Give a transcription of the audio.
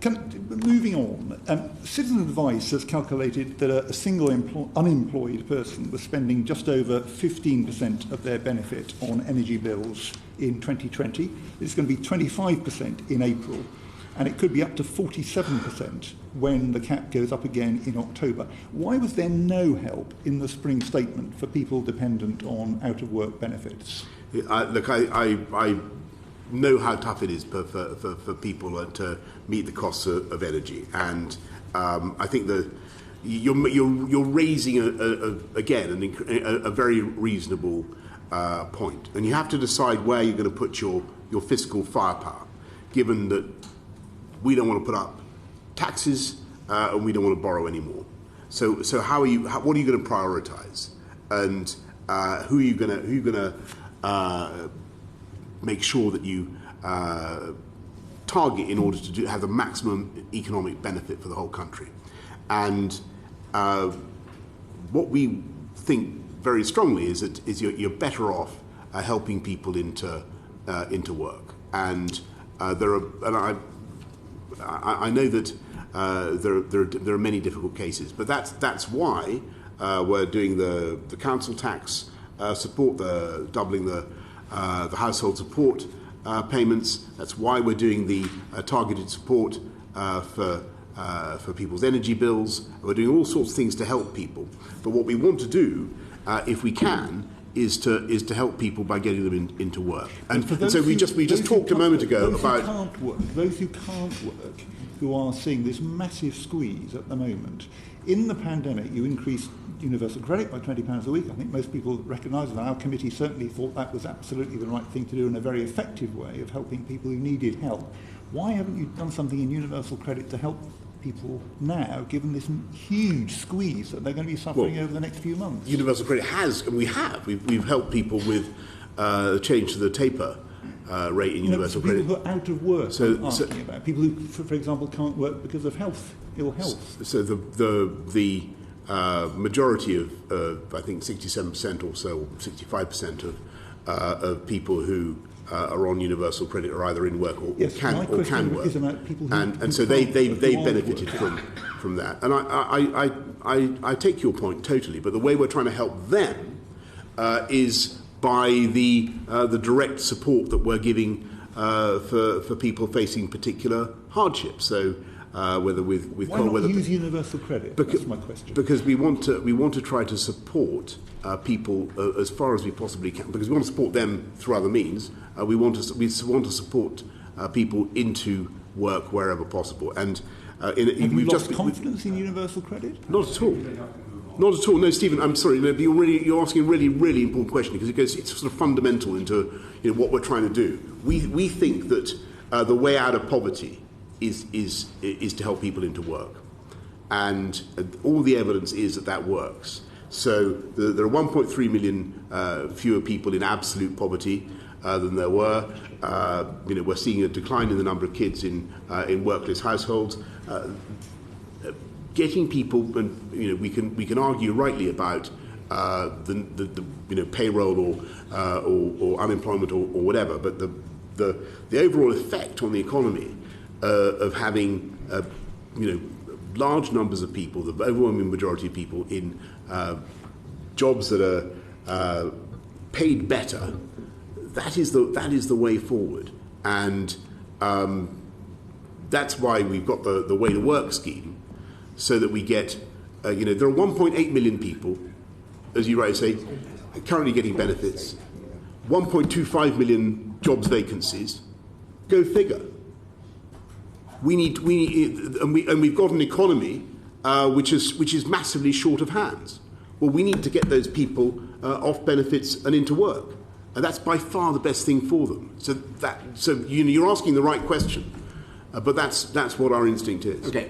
Moving on, Citizen Advice has calculated that a single unemployed person was spending just over 15% of their benefit on energy bills in 2020. It's going to be 25% in April, and it could be up to 47% when the cap goes up again in October. Why was there no help in the spring statement for people dependent on out-of-work benefits? I know how tough it is for people to meet the costs of energy, and I think that you're raising a very reasonable point, and you have to decide where you're going to put your fiscal firepower, given that we don't want to put up taxes and we don't want to borrow anymore. So what are you going to prioritise, and who are you going to make sure that you target in order to have the maximum economic benefit for the whole country? And what we think very strongly is that you're better off helping people into work. And I know that there are many difficult cases, but that's why we're doing the council tax support, doubling the household support payments. That's why we're doing the targeted support for people's energy bills. We're doing all sorts of things to help people. But what we want to do, if we can, is to help people by getting them into work. And so we just talked a moment ago about those who can't work, who are seeing this massive squeeze at the moment. In the pandemic, you increased universal credit by £20 a week. I think most people recognise that. Our committee certainly thought that was absolutely the right thing to do, and a very effective way of helping people who needed help. Why haven't you done something in universal credit to help people now, given this huge squeeze that they're going to be suffering over the next few months? Universal credit has, and we've helped people with change to the taper rate in universal credit. People who are out of work, I'm asking about. People who, for example, can't work because of ill health. So the majority of I think 67% or so, or 65% of people who are on universal credit are either in work or can work, is about people who and so they benefited from that. And I take your point totally, but the way we're trying to help them is by the direct support that we're giving for people facing particular hardships. So whether with why not use universal credit? That's my question. Because we want to try to support people as far as we possibly can. Because we want to support them through other means. We want to support people into work wherever possible. And have you lost confidence in universal credit? Not at all. Not at all. No, Stephen, I'm sorry. You're asking a really, really important question, because it's sort of fundamental into what we're trying to do. We think that the way out of poverty is to help people into work, and all the evidence is that works. So there are 1.3 million fewer people in absolute poverty than there were. We're seeing a decline in the number of kids in workless households. Getting people, and we can argue rightly about the payroll or unemployment or whatever, but the overall effect on the economy of having large numbers of people, the overwhelming majority of people in jobs that are paid better, that is the way forward. And that's why we've got the Way to Work scheme, so that we get there are 1.8 million people, as you rightly say, currently getting benefits, 1.25 million jobs vacancies. Go figure. We need, and we've got an economy which is massively short of hands. Well, we need to get those people off benefits and into work, and that's by far the best thing for them. So you're asking the right question, but that's what our instinct is. Okay.